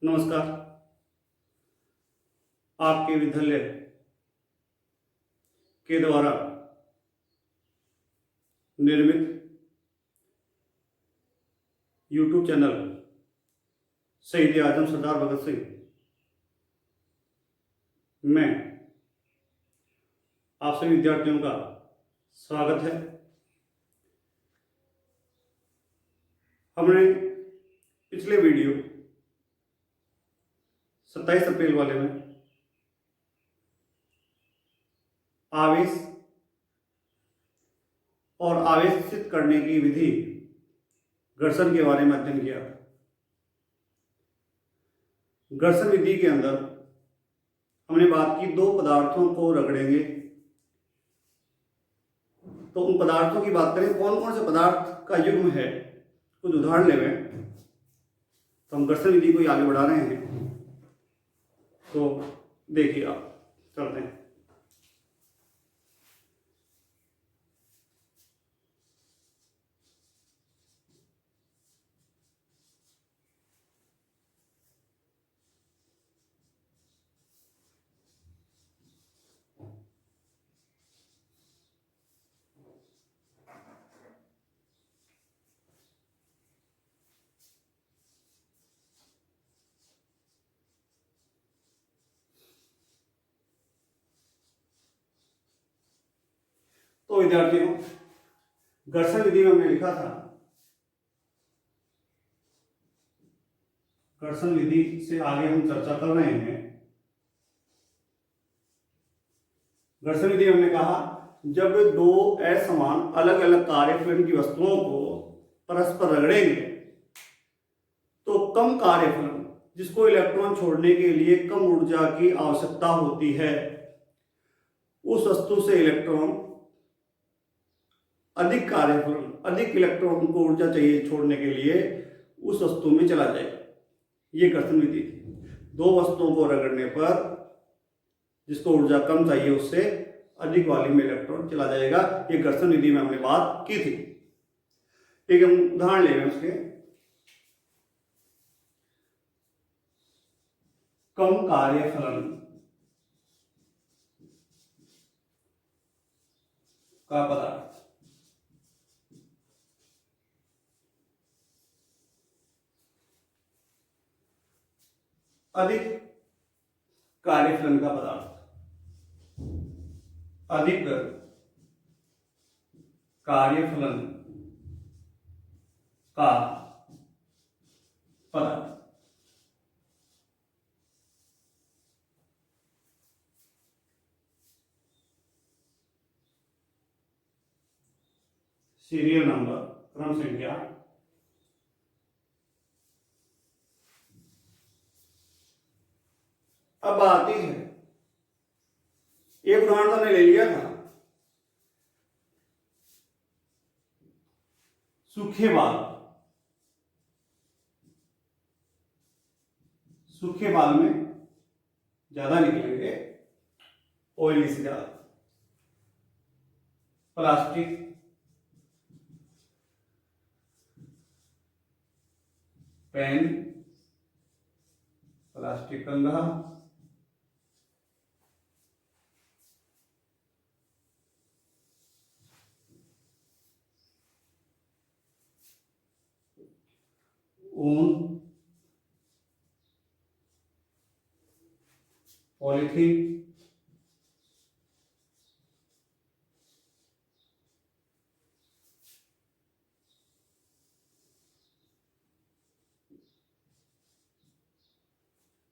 नमस्कार। आपके विद्यालय के द्वारा निर्मित यूट्यूब चैनल शहीद आजम सरदार भगत सिंह में आप सभी विद्यार्थियों का स्वागत है। हमने पिछले वीडियो 27 अप्रैल वाले में आवेश और आवेशित करने की विधि घर्षण के बारे में अध्ययन किया। घर्षण विधि के अंदर हमने बात की, दो पदार्थों को रगड़ेंगे तो उन पदार्थों की बात करें, कौन कौन से पदार्थ का युग्म है, कुछ उदाहरण लें तो हम घर्षण विधि को आगे बढ़ा रहे हैं। तो देखिए, आप चलते हैं। तो विद्यार्थियों, घर्षण विधि में हमने लिखा था, घर्षण विधि से आगे हम चर्चा कर रहे हैं। घर्षण विधि में हमने कहा, जब दो असमान अलग अलग कार्यफलन की वस्तुओं को परस्पर रगड़ेंगे तो कम कार्यफलन, जिसको इलेक्ट्रॉन छोड़ने के लिए कम ऊर्जा की आवश्यकता होती है, उस वस्तु से इलेक्ट्रॉन अधिक कार्यफलन, अधिक इलेक्ट्रॉन को ऊर्जा चाहिए छोड़ने के लिए, उस वस्तु में चला जाएगा। ये घर्षण विधि थी। दो वस्तुओं को रगड़ने पर जिसको ऊर्जा कम चाहिए उससे अधिक वाली में इलेक्ट्रॉन चला जाएगा। ये घर्षण विधि में हमने बात की थी। ठीक है, हम उदाहरण ले रहे हैं उसके। कम कार्यफलन का पदार्थ अधिक कार्यफलन का पदार्थ, अधिक कार्यफलन का पदार्थ। सीरियल नंबर, क्रम संख्या। अब आती है, एक उदाहरण तो हमने ले लिया था, सूखे बाल। सूखे बाल में ज्यादा निकलेंगे ऑयली से ज्यादा। प्लास्टिक, पेन, प्लास्टिक कंघा, ऊन, पॉलीथीन,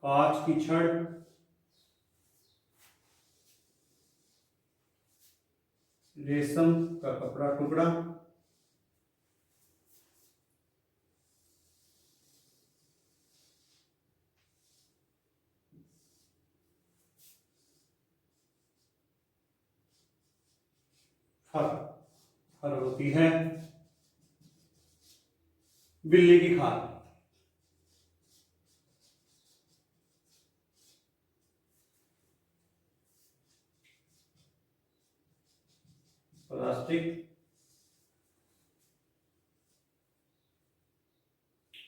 कांच की छड़, रेशम का कपड़ा टुकड़ा, फर होती है, बिल्ली की खाल, प्लास्टिक,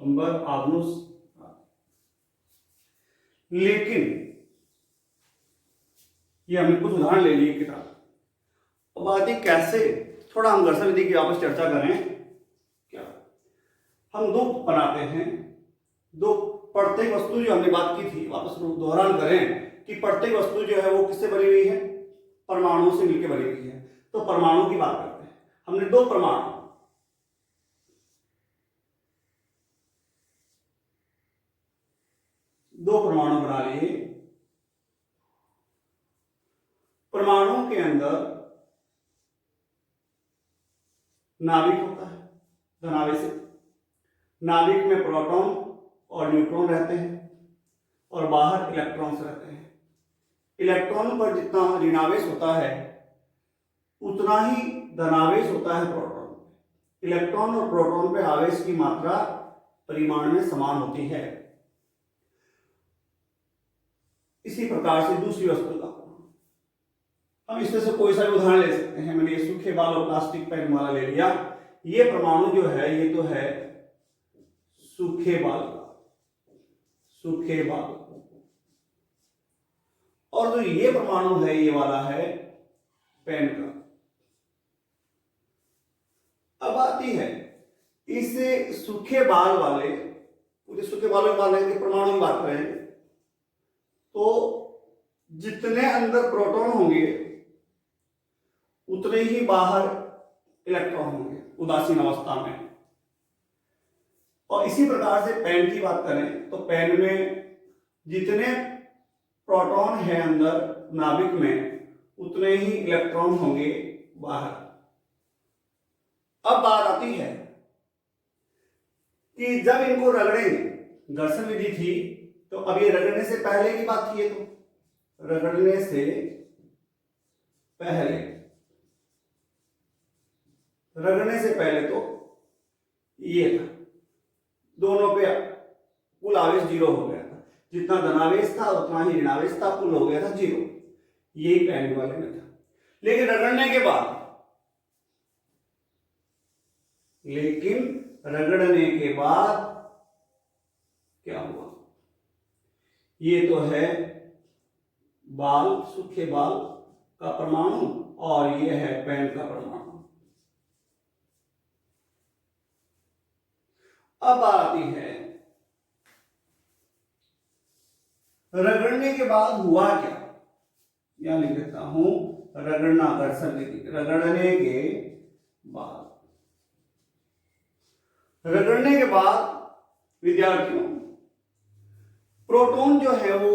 अंबर, आबनूस, लेकिन ये हमने कुछ उदाहरण ले लिए किताब। अब बात है कैसे, थोड़ा हम घर्षण विधि की वापस चर्चा करें। क्या हम दो बनाते हैं, दो प्रत्येक वस्तु जो हमने बात की थी, वापस दोहरान करें कि प्रत्येक वस्तु जो है वो किससे बनी हुई है, परमाणु से मिलकर बनी हुई है। तो परमाणु की बात करते हैं। हमने दो परमाणु बना लिए। परमाणु के अंदर नाभिक होता है, धनावेशित। नाभिक में प्रोटॉन और न्यूट्रॉन रहते हैं और बाहर इलेक्ट्रॉन्स रहते हैं। इलेक्ट्रॉन पर जितना ऋणावेश होता है उतना ही धनावेश होता है प्रोटॉन पे। इलेक्ट्रॉन और प्रोटॉन पे आवेश की मात्रा परिमाण में समान होती है। इसी प्रकार से दूसरी वस्तु का हम इसमें से कोई सा भी उदाहरण ले सकते हैं। मैंने ये सूखे बाल और प्लास्टिक पेन वाला ले लिया। ये परमाणु जो है ये तो है सूखे बाल और जो ये परमाणु है ये वाला है पेन का। अब आती है इस सूखे बाल वाले, पूरे सूखे बालों के परमाणु की बात करें तो जितने अंदर प्रोटॉन होंगे उतने ही बाहर इलेक्ट्रॉन होंगे उदासीन अवस्था में। और इसी प्रकार से पेन की बात करें तो पेन में जितने प्रोटॉन है अंदर नाभिक में उतने ही इलेक्ट्रॉन होंगे बाहर। अब बात आती है कि जब इनको रगड़ेंगे, घर्षण विधि थी तो अब ये रगड़ने से पहले की बात थी। तो रगड़ने से पहले तो ये था, दोनों पे कुल आवेश 0 हो गया था। जितना धनावेश था उतना ही ऋणावेश था, कुल हो गया था 0। यही पेन वाले में था। लेकिन रगड़ने के बाद क्या हुआ, ये तो है बाल, सूखे बाल का परमाणु और ये है पेन का परमाणु। अब आती है रगड़ने के बाद हुआ क्या। यहां लिख देता हूं रगड़ना, घर्षण विधि। रगड़ने के बाद विद्यार्थियों प्रोटॉन जो है वो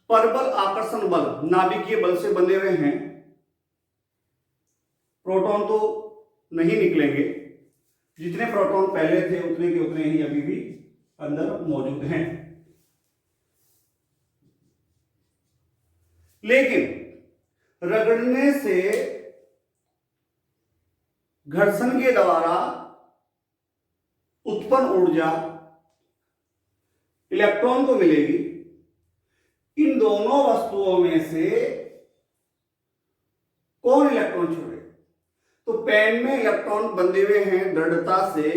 परबल आकर्षण बल, नाभिकीय बल से बंधे हुए हैं। प्रोटॉन तो नहीं निकलेंगे, जितने प्रोटॉन पहले थे उतने के उतने ही अभी भी अंदर मौजूद हैं। लेकिन रगड़ने से घर्षण के द्वारा उत्पन्न ऊर्जा इलेक्ट्रॉन को मिलेगी। इन दोनों वस्तुओं में से कौन इलेक्ट्रॉन छोड़े? तो पेन में इलेक्ट्रॉन बंधे हुए हैं दृढ़ता से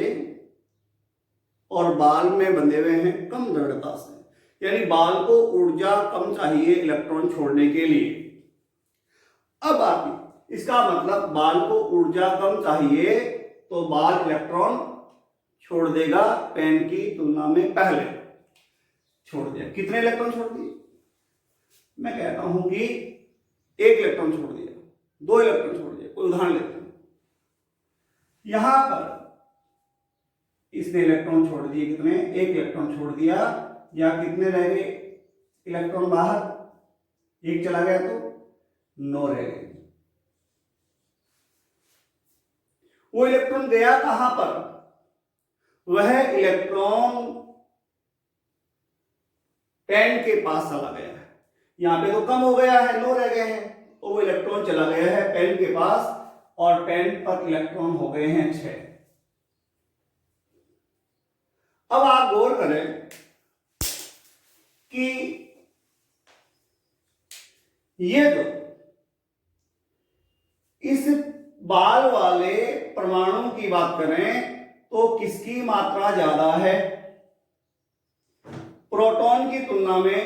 और बाल में बंधे हुए हैं कम दृढ़ता से। यानी बाल को ऊर्जा कम चाहिए इलेक्ट्रॉन छोड़ने के लिए। अब आती इसका मतलब बाल को ऊर्जा कम चाहिए तो बाल इलेक्ट्रॉन छोड़ देगा, पेन की तुलना में पहले छोड़ दिया। कितने इलेक्ट्रॉन छोड़ दिए? मैं कहता हूं कि 1 इलेक्ट्रॉन छोड़ दिया, 2 इलेक्ट्रॉन छोड़ दिया। कोई उदाहरण लेते हैं। यहां पर इसने इलेक्ट्रॉन छोड़ दिए, कितने? 1 इलेक्ट्रॉन छोड़ दिया। या कितने रह गए इलेक्ट्रॉन बाहर? 1 चला गया तो 9 रह गए। वो इलेक्ट्रॉन गया कहां पर? वह इलेक्ट्रॉन पेन के पास चला गया है। यहां पे तो कम हो गया है, 9 रह गए हैं, तो वो इलेक्ट्रॉन चला गया है पेन के पास और पेन पर इलेक्ट्रॉन हो गए हैं 6। अब आप गौर करें कि ये जो इस बाल वाले परमाणु की बात करें तो किसकी मात्रा ज्यादा है? प्रोटॉन की तुलना में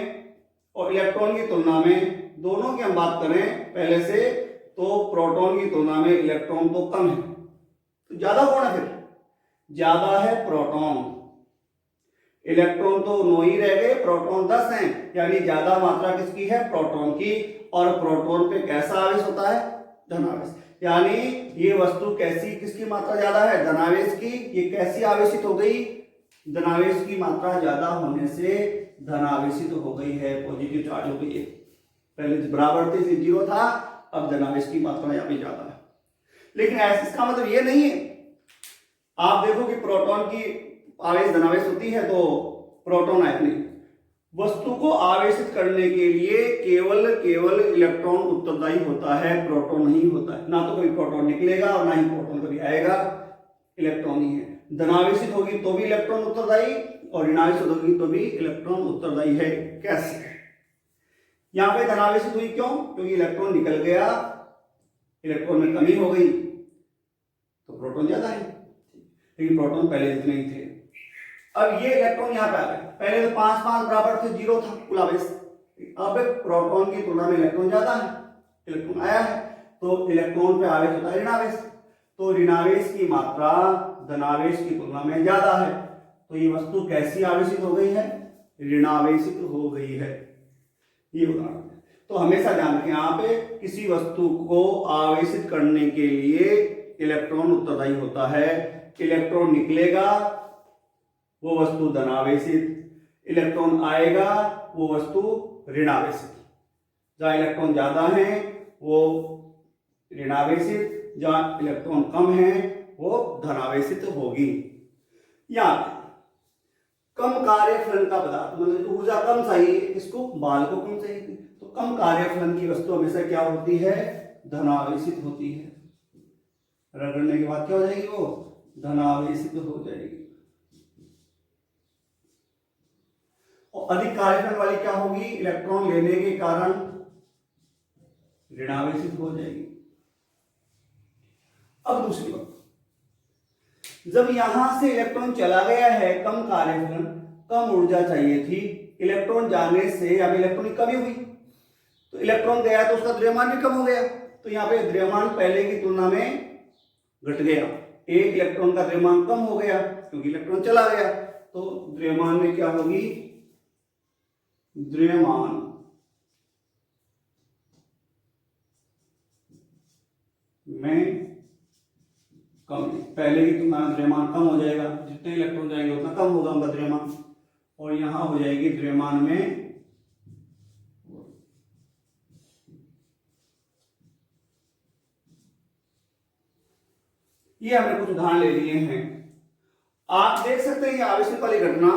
और इलेक्ट्रॉन की तुलना में, दोनों की हम बात करें पहले से, तो प्रोटॉन की तुलना में इलेक्ट्रॉन तो कम है, तो ज्यादा कौन है? फिर ज्यादा है प्रोटॉन। इलेक्ट्रॉन तो 9 ही रह गए, प्रोटॉन 10 हैं, यानी ज्यादा मात्रा किसकी है? प्रोटॉन की। और प्रोटॉन पे कैसा आवेश होता है? धनावेश। यानी ये वस्तु कैसी, किसकी मात्रा ज्यादा है? धनावेश की। ये कैसी आवेशित हो गई? धनावेश की मात्रा ज्यादा होने से धनावेशित हो गई है, पॉजिटिव चार्ज हो गई है। पहले बराबर थे, 0 था, अब धनावेश की मात्रा यहाँ पे ज्यादा है। लेकिन ऐसा इसका मतलब ये नहीं है, आप देखो कि प्रोटॉन की आवेश धनावेश होती है तो प्रोटॉन आयन नहीं। वस्तु को आवेशित करने के लिए केवल इलेक्ट्रॉन उत्तरदायी होता है, प्रोटॉन नहीं होता है। ना तो कभी प्रोटॉन निकलेगा और ना ही प्रोटॉन कभी आएगा, इलेक्ट्रॉन ही है। धनावेशित होगी तो भी इलेक्ट्रॉन उत्तरदायी और ऋणावेशित होगी तो भी इलेक्ट्रॉन उत्तरदायी है। कैसे? यहां पे धनावेशित हुई क्यों? क्योंकि इलेक्ट्रॉन निकल गया, इलेक्ट्रॉन में कमी हो गई तो प्रोटॉन ज्यादा है, लेकिन प्रोटॉन पहले जितने ही थे। अब ये इलेक्ट्रॉन यहाँ पे आ गए, पहले तो 5 बराबर थे, 0 था कुल आवेश। अब प्रोटॉन की तुलना में इलेक्ट्रॉन ज्यादा है, इलेक्ट्रॉन आया है तो इलेक्ट्रॉन पे आवेश होता है ऋणावेश। तो ऋणावेश की मात्रा धनावेश की तुलना में ज्यादा है, तो ये वस्तु कैसी आवेशित हो गई है? ऋणावेशित हो गई है। ये उदाहरण है। तो हमेशा ध्यान रखें, यहाँ पे किसी वस्तु को आवेशित करने के लिए इलेक्ट्रॉन उत्तरदायी होता है। इलेक्ट्रॉन निकलेगा वो वस्तु धनावेशित, इलेक्ट्रॉन आएगा वो वस्तु ऋणावेशित। जहां इलेक्ट्रॉन ज्यादा है वो ऋणावेशित, जहां इलेक्ट्रॉन कम है वो धनावेशित होगी। या कम कार्यफलन का पदार्थ, मतलब ऊर्जा कम चाहिए, इसको बाल को कम चाहिए, तो कम कार्यफलन की वस्तु हमेशा क्या होती है? धनावेशित होती है। रगड़ने के बाद क्या हो जाएगी? वो धनावेशित हो जाएगी। और अधिक कार्यफलन वाली क्या होगी? इलेक्ट्रॉन लेने के कारण ऋणावेशित हो जाएगी। अब दूसरी बात, जब यहां से इलेक्ट्रॉन चला गया है, कम कार्यफलन, कम ऊर्जा चाहिए थी, इलेक्ट्रॉन जाने से अब इलेक्ट्रॉन की कमी हुई, तो इलेक्ट्रॉन गया तो उसका द्रव्यमान भी कम हो गया। तो यहाँ पे द्रव्यमान पहले की तुलना में घट गया, एक इलेक्ट्रॉन का द्रव्यमान कम हो गया क्योंकि इलेक्ट्रॉन चला गया। तो द्रव्यमान में क्या होगी? द्रव्यमान में कम, पहले की तुलना में द्रव्यमान कम हो जाएगा, जितने इलेक्ट्रॉन जाएंगे उतना कम होगा उनका द्रव्यमान, और यहां हो जाएगी द्रव्यमान में ये हमने कुछ उदाहरण ले लिए हैं। आप देख सकते हैं ये आवेशित वाली घटना,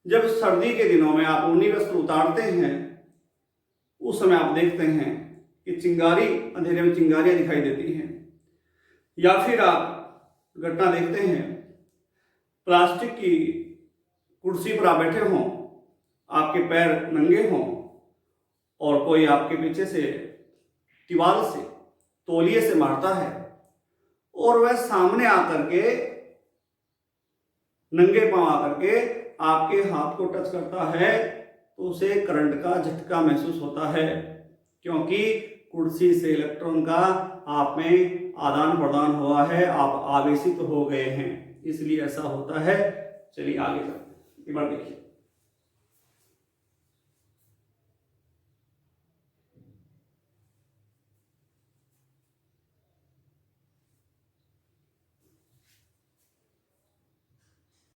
जब सर्दी के दिनों में आप ऊनी वस्त्र उतारते हैं उस समय आप देखते हैं कि चिंगारी, अंधेरे में चिंगारियां दिखाई देती हैं। या फिर आप घटना देखते हैं प्लास्टिक की कुर्सी पर आप बैठे हों, आपके पैर नंगे हों और कोई आपके पीछे से दीवार से तौलिए से मारता है और वह सामने आकर के नंगे पांव आकर के आपके हाथ को टच करता है तो उसे करंट का झटका महसूस होता है, क्योंकि कुर्सी से इलेक्ट्रॉन का आप में आदान प्रदान हुआ है, आप आवेशित हो गए हैं, इसलिए ऐसा होता है। चलिए आगे चलते हैं। एक बार देखिए,